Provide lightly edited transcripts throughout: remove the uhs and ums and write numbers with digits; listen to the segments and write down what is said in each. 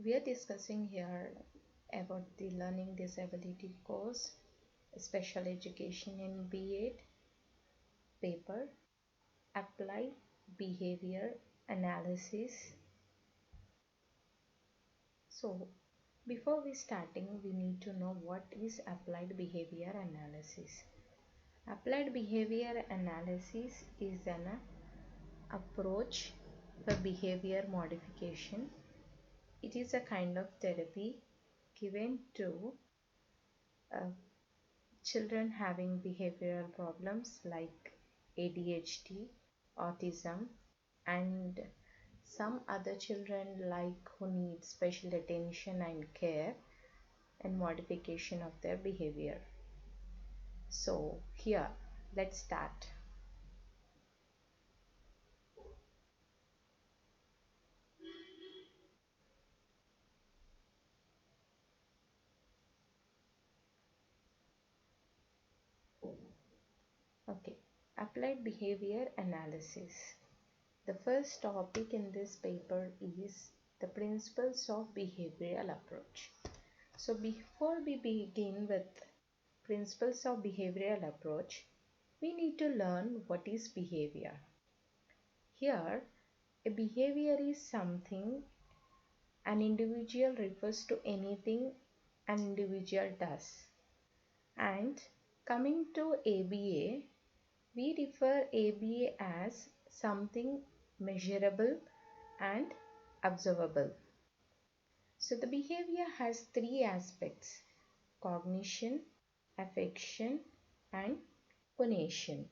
We are discussing here about the learning disability course, special education in B.Ed paper, applied behavior analysis. So before we starting, we need to know what is applied behavior analysis. Applied behavior analysis is an approach for behavior modification. It is a kind of therapy given to uh, children having behavioral problems like ADHD, autism, and some other children like who need special attention and care and modification of their behavior. So here, let's start. Okay, applied behavior analysis. The first topic in this paper is the principles of behavioral approach. So before we begin with principles of behavioral approach, we need to learn what is behavior. Here, a behavior is something an individual refers to anything an individual does. And coming to ABA, we refer ABA as something measurable and observable. So the behavior has three aspects: cognition, affection, and cognition.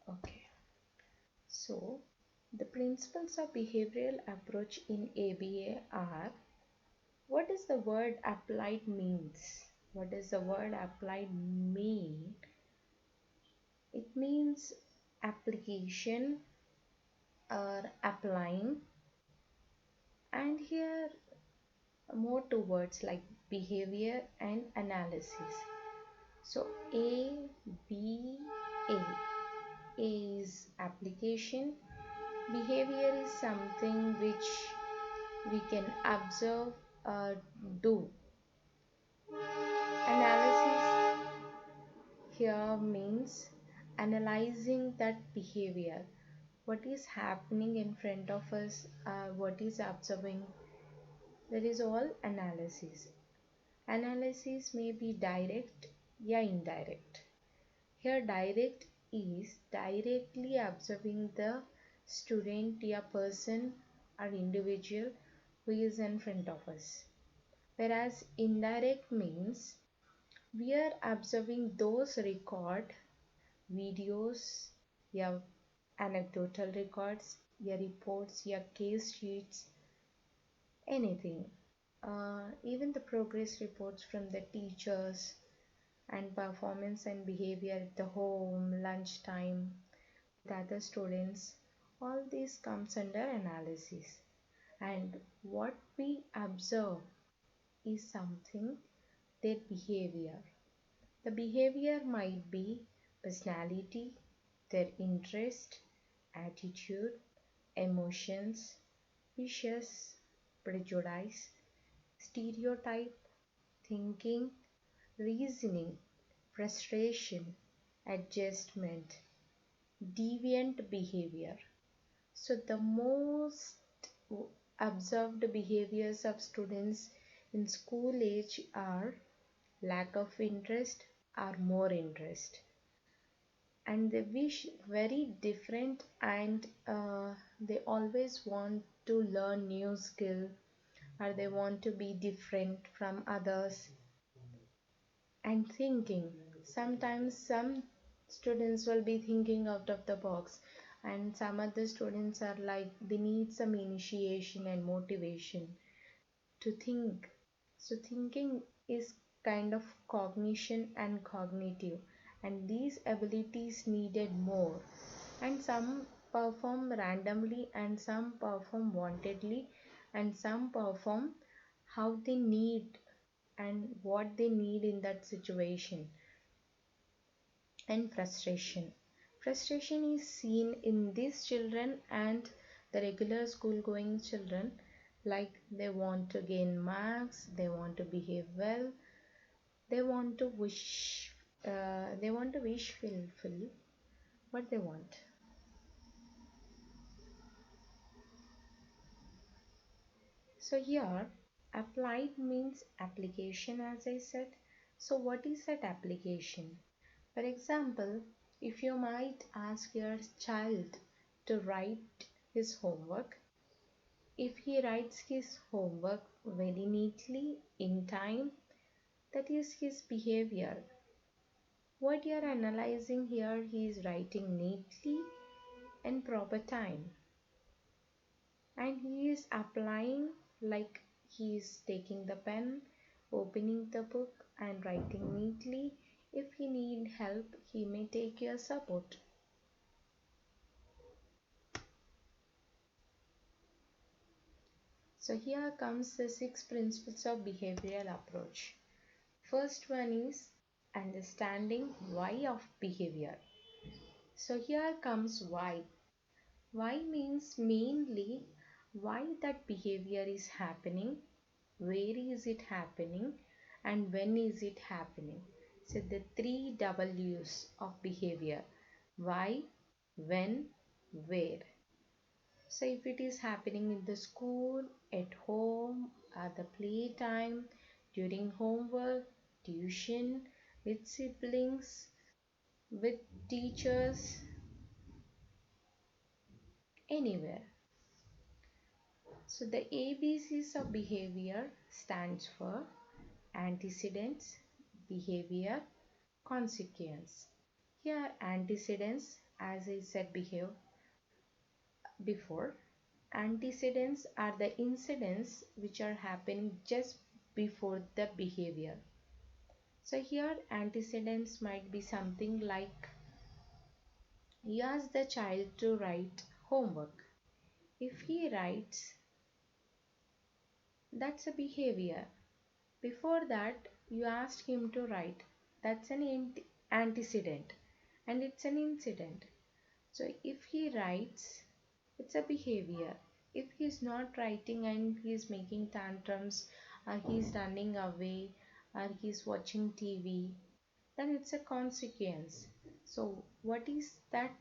Okay, so the principles of behavioral approach in ABA are: what does the word applied means? What does the word applied mean? It means application or applying, and here more two words like behavior and analysis. So A. A is application. Behavior is something which we can observe or do. Analysis here means analyzing that behavior, what is happening in front of us, what is observing. That is all analysis. Analysis may be direct or indirect. Here direct is directly observing the student, a person or individual who is in front of us. Whereas indirect means we are observing those record videos, your anecdotal records, your reports, your case sheets, anything. Even the progress reports from the teachers and performance and behavior at the home, lunchtime, with other students, all this comes under analysis. And what we observe is something, their behavior. The behavior might be personality, their interest, attitude, emotions, wishes, prejudice, stereotype, thinking, reasoning, frustration, adjustment, deviant behavior. So the most observed behaviors of students in school age are lack of interest or more interest, and they wish very different, and they always want to learn new skill, or they want to be different from others. And thinking, sometimes some students will be thinking out of the box, and some other students are like they need some initiation and motivation to think. So thinking is kind of cognition and cognitive, and these abilities needed more, and some perform randomly and some perform wantedly and some perform how they need and what they need in that situation. And frustration is seen in these children and the regular school going children, like they want to gain marks, they want to behave well, they want to wish fulfill what they want. So here applied means application, as I said. So what is that application? For example, if you might ask your child to write his homework, if he writes his homework very neatly in time, that is his behavior. What you are analyzing here, he is writing neatly in proper time, and he is applying, like he is taking the pen, opening the book and writing neatly. If he need help, he may take your support. So here comes the 6 principles of behavioral approach. First one is understanding why of behavior. So here comes why. Why means mainly why that behavior is happening, where is it happening, and when is it happening. So the 3 W's of behavior: why, when, where. So if it is happening in the school, at home, at the playtime, during homework, tuition, with siblings, with teachers, anywhere. So the ABCs of behavior stands for antecedents, behavior, consequence. Here antecedents, as I said before, antecedents are the incidents which are happening just before the behavior. So here antecedents might be something like you ask the child to write homework. If he writes, that's a behavior. Before that, you asked him to write. That's an antecedent, and it's an incident. So if he writes, it's a behavior. If he's not writing and he's making tantrums, or he's running away, or he's watching TV, then it's a consequence. So what is that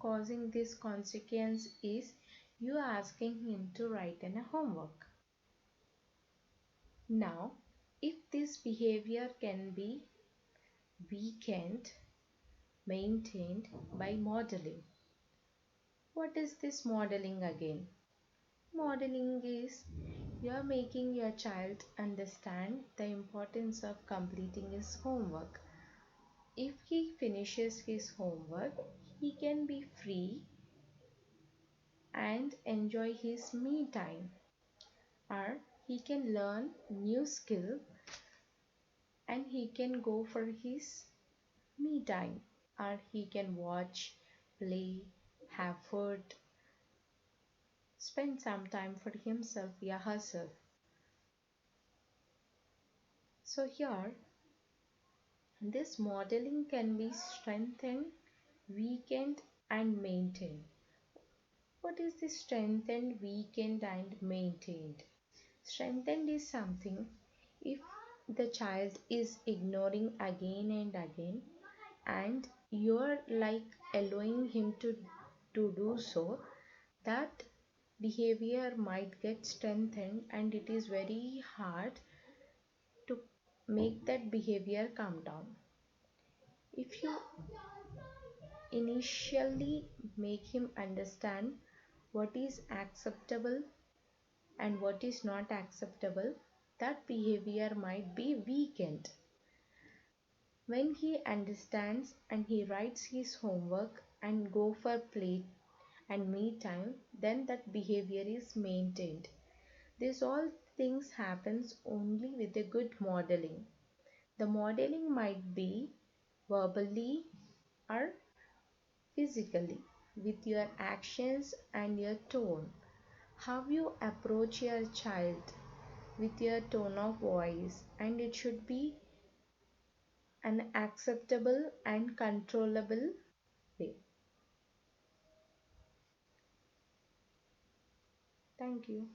causing this consequence is you asking him to write in a homework. Now, if this behavior can be weakened, maintained by modeling. What is this modeling again? Modeling is you're making your child understand the importance of completing his homework. If he finishes his homework, he can be free and enjoy his me time, or he can learn new skill and he can go for his me time, or he can watch, play, have food, spend some time for himself or herself. So here this modeling can be strengthened, weakened and maintained. What is this strengthened, weakened and maintained? Strengthened is something if the child is ignoring again and again and you're like allowing him to do so, that behavior might get strengthened and it is very hard to make that behavior come down. If you initially make him understand what is acceptable and what is not acceptable, that behavior might be weakened. When he understands and he writes his homework and go for play and me time, then that behavior is maintained. This all things happens only with a good modeling. The modeling might be verbally or physically, with your actions and your tone. How you approach your child with your tone of voice, and it should be an acceptable and controllable way. Thank you.